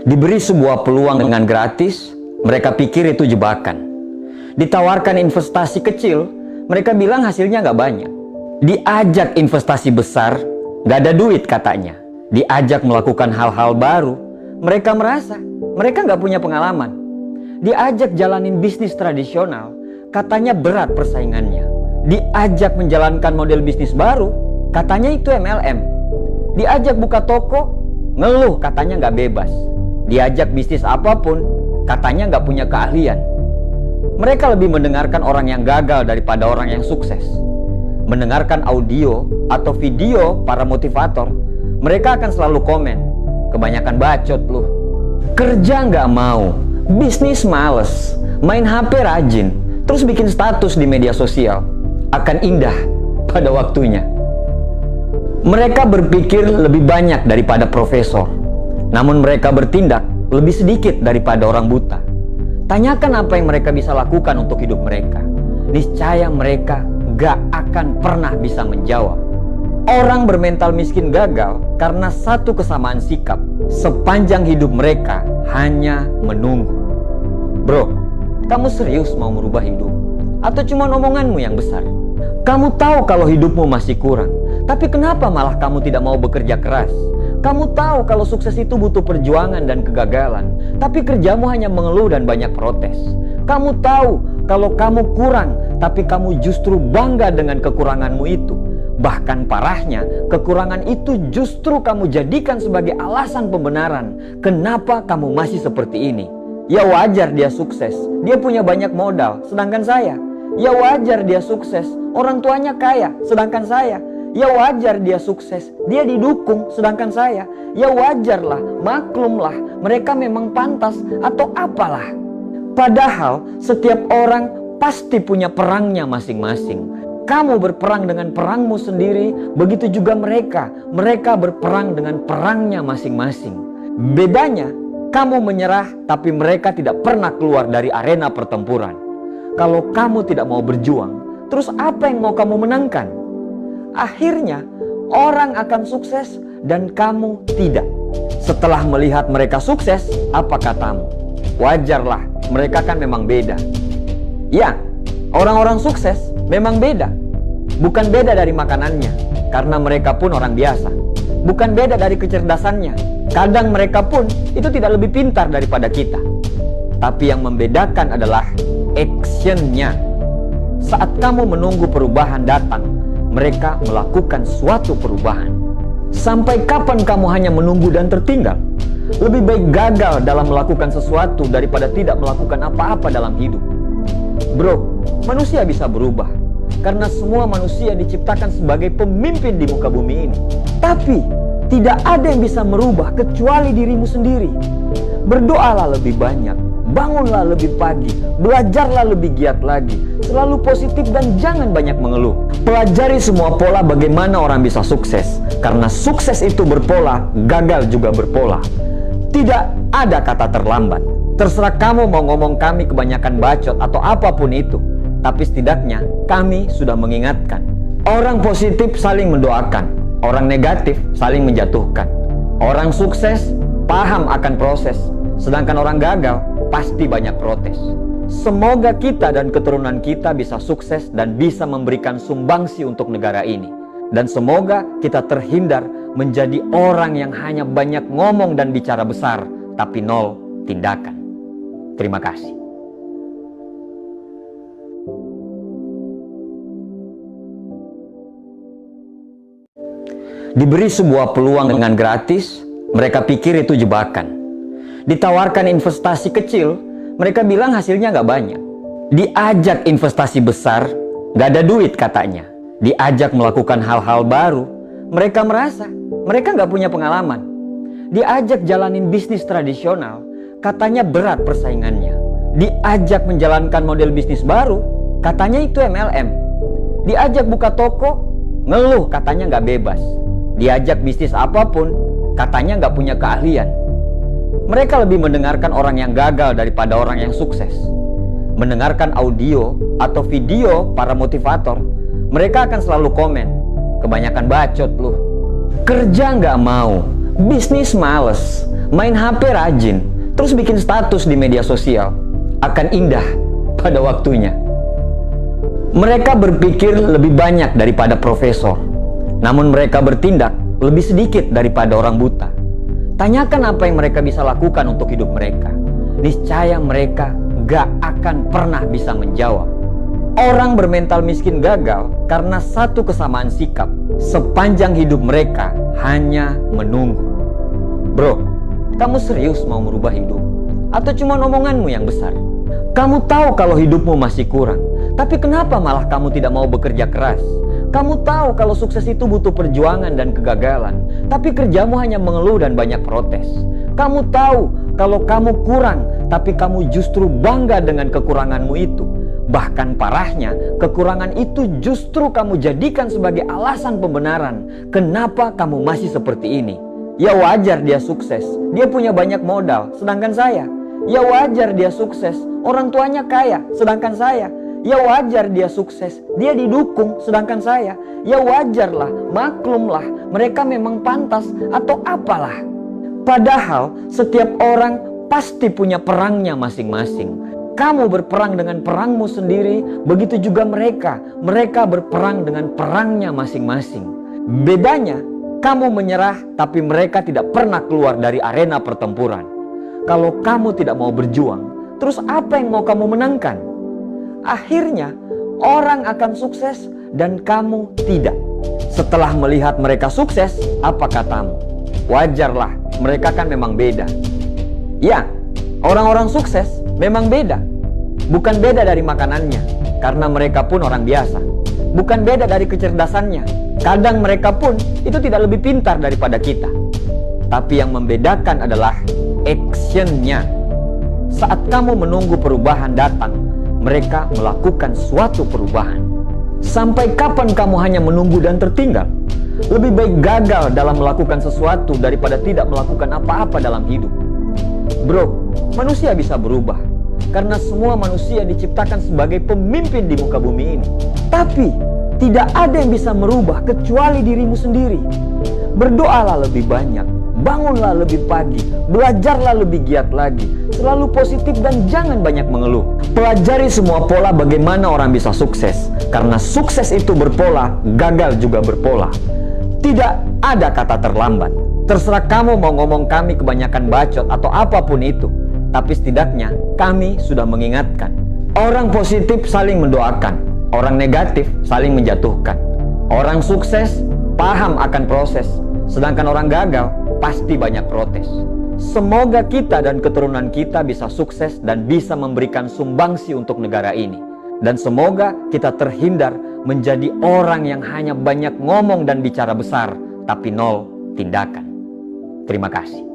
Diberi sebuah peluang dengan gratis, mereka pikir itu jebakan. Ditawarkan investasi kecil, mereka bilang hasilnya nggak banyak. Diajak investasi besar, nggak ada duit katanya. Diajak melakukan hal-hal baru, mereka merasa mereka nggak punya pengalaman. Diajak jalanin bisnis tradisional, katanya berat persaingannya. Diajak menjalankan model bisnis baru, katanya itu MLM. Diajak buka toko, ngeluh katanya nggak bebas. Diajak bisnis apapun, katanya nggak punya keahlian. Mereka lebih mendengarkan orang yang gagal daripada orang yang sukses. Mendengarkan audio atau video para motivator, mereka akan selalu komen, kebanyakan bacot lu. Kerja nggak mau, bisnis males, main HP rajin, terus bikin status di media sosial. Akan indah pada waktunya. Mereka berpikir lebih banyak daripada profesor, namun mereka bertindak lebih sedikit daripada orang buta. Tanyakan apa yang mereka bisa lakukan untuk hidup mereka. Niscaya mereka gak akan pernah bisa menjawab. Orang bermental miskin gagal karena satu kesamaan sikap. Sepanjang hidup mereka hanya menunggu. Bro, kamu serius mau merubah hidup? Atau cuma omonganmu yang besar? Kamu tahu kalau hidupmu masih kurang, tapi kenapa malah kamu tidak mau bekerja keras? Kamu tahu kalau sukses itu butuh perjuangan dan kegagalan, tapi kerjamu hanya mengeluh dan banyak protes. Kamu tahu kalau kamu kurang, tapi kamu justru bangga dengan kekuranganmu itu. Bahkan parahnya, kekurangan itu justru kamu jadikan sebagai alasan pembenaran kenapa kamu masih seperti ini. Ya wajar dia sukses, dia punya banyak modal, sedangkan saya. Ya wajar dia sukses, orang tuanya kaya, sedangkan saya. Ya wajar dia sukses, dia didukung, sedangkan saya. Ya wajarlah, maklumlah, mereka memang pantas atau apalah. Padahal setiap orang pasti punya perangnya masing-masing. Kamu berperang dengan perangmu sendiri, begitu juga mereka. Mereka berperang dengan perangnya masing-masing. Bedanya, kamu menyerah tapi mereka tidak pernah keluar dari arena pertempuran. Kalau kamu tidak mau berjuang, terus apa yang mau kamu menangkan? Akhirnya, orang akan sukses dan kamu tidak. Setelah melihat mereka sukses, apa katamu? Wajarlah, mereka kan memang beda. Ya, orang-orang sukses memang beda. Bukan beda dari makanannya, karena mereka pun orang biasa. Bukan beda dari kecerdasannya. Kadang mereka pun itu tidak lebih pintar daripada kita. Tapi yang membedakan adalah actionnya. Saat kamu menunggu perubahan datang, mereka melakukan suatu perubahan. Sampai kapan kamu hanya menunggu dan tertinggal? Lebih baik gagal dalam melakukan sesuatu daripada tidak melakukan apa-apa dalam hidup. Bro, manusia bisa berubah karena semua manusia diciptakan sebagai pemimpin di muka bumi ini. Tapi tidak ada yang bisa merubah kecuali dirimu sendiri. Berdoalah lebih banyak, bangunlah lebih pagi, belajarlah lebih giat lagi, selalu positif dan jangan banyak mengeluh. Pelajari semua pola bagaimana orang bisa sukses, karena sukses itu berpola, gagal juga berpola. Tidak ada kata terlambat. Terserah kamu mau ngomong kami kebanyakan bacot atau apapun itu, tapi setidaknya kami sudah mengingatkan. Orang positif saling mendoakan, orang negatif saling menjatuhkan. Orang sukses paham akan proses, sedangkan orang gagal pasti banyak protes. Semoga kita dan keturunan kita bisa sukses dan bisa memberikan sumbangsi untuk negara ini. Dan semoga kita terhindar menjadi orang yang hanya banyak ngomong dan bicara besar, tapi nol tindakan. Terima kasih. Diberi sebuah peluang dengan gratis, mereka pikir itu jebakan. Ditawarkan investasi kecil, mereka bilang hasilnya nggak banyak. Diajak investasi besar, nggak ada duit katanya. Diajak melakukan hal-hal baru, mereka merasa mereka nggak punya pengalaman. Diajak jalanin bisnis tradisional, katanya berat persaingannya. Diajak menjalankan model bisnis baru, katanya itu MLM. Diajak buka toko, ngeluh katanya nggak bebas. Diajak bisnis apapun, katanya nggak punya keahlian. Mereka lebih mendengarkan orang yang gagal daripada orang yang sukses. Mendengarkan audio atau video para motivator, mereka akan selalu komen, kebanyakan bacot lu. Kerja nggak mau, bisnis males, main HP rajin, terus bikin status di media sosial, akan indah pada waktunya. Mereka berpikir lebih banyak daripada profesor, namun mereka bertindak lebih sedikit daripada orang buta. Tanyakan apa yang mereka bisa lakukan untuk hidup mereka. Niscaya mereka gak akan pernah bisa menjawab. Orang bermental miskin gagal karena satu kesamaan sikap. Sepanjang hidup mereka hanya menunggu. Bro, kamu serius mau merubah hidup? Atau cuma omonganmu yang besar? Kamu tahu kalau hidupmu masih kurang, tapi kenapa malah kamu tidak mau bekerja keras? Kamu tahu kalau sukses itu butuh perjuangan dan kegagalan, tapi kerjamu hanya mengeluh dan banyak protes. Kamu tahu kalau kamu kurang, tapi kamu justru bangga dengan kekuranganmu itu. Bahkan parahnya, kekurangan itu justru kamu jadikan sebagai alasan pembenaran kenapa kamu masih seperti ini. Ya wajar dia sukses, dia punya banyak modal, sedangkan saya. Ya wajar dia sukses, orang tuanya kaya, sedangkan saya. Ya wajar dia sukses, dia didukung, sedangkan saya. Ya wajarlah, maklumlah, mereka memang pantas atau apalah. Padahal setiap orang pasti punya perangnya masing-masing. Kamu berperang dengan perangmu sendiri, begitu juga mereka. Mereka berperang dengan perangnya masing-masing. Bedanya, kamu menyerah tapi mereka tidak pernah keluar dari arena pertempuran. Kalau kamu tidak mau berjuang, terus apa yang mau kamu menangkan? Akhirnya, orang akan sukses dan kamu tidak. Setelah melihat mereka sukses, apa katamu? Wajarlah, mereka kan memang beda. Ya, orang-orang sukses memang beda. Bukan beda dari makanannya, karena mereka pun orang biasa. Bukan beda dari kecerdasannya, kadang mereka pun itu tidak lebih pintar daripada kita. Tapi yang membedakan adalah actionnya. Saat kamu menunggu perubahan datang, mereka melakukan suatu perubahan. Sampai kapan kamu hanya menunggu dan tertinggal? Lebih baik gagal dalam melakukan sesuatu daripada tidak melakukan apa-apa dalam hidup. Bro, manusia bisa berubah karena semua manusia diciptakan sebagai pemimpin di muka bumi ini. Tapi tidak ada yang bisa merubah kecuali dirimu sendiri. Berdoalah lebih banyak, bangunlah lebih pagi, belajarlah lebih giat lagi, selalu positif dan jangan banyak mengeluh. Pelajari semua pola bagaimana orang bisa sukses, karena sukses itu berpola, gagal juga berpola. Tidak ada kata terlambat. Terserah kamu mau ngomong kami kebanyakan bacot atau apapun itu, tapi setidaknya kami sudah mengingatkan. Orang positif saling mendoakan, orang negatif saling menjatuhkan. Orang sukses paham akan proses, sedangkan orang gagal pasti banyak protes. Semoga kita dan keturunan kita bisa sukses dan bisa memberikan sumbangsi untuk negara ini. Dan semoga kita terhindar menjadi orang yang hanya banyak ngomong dan bicara besar, tapi nol tindakan. Terima kasih.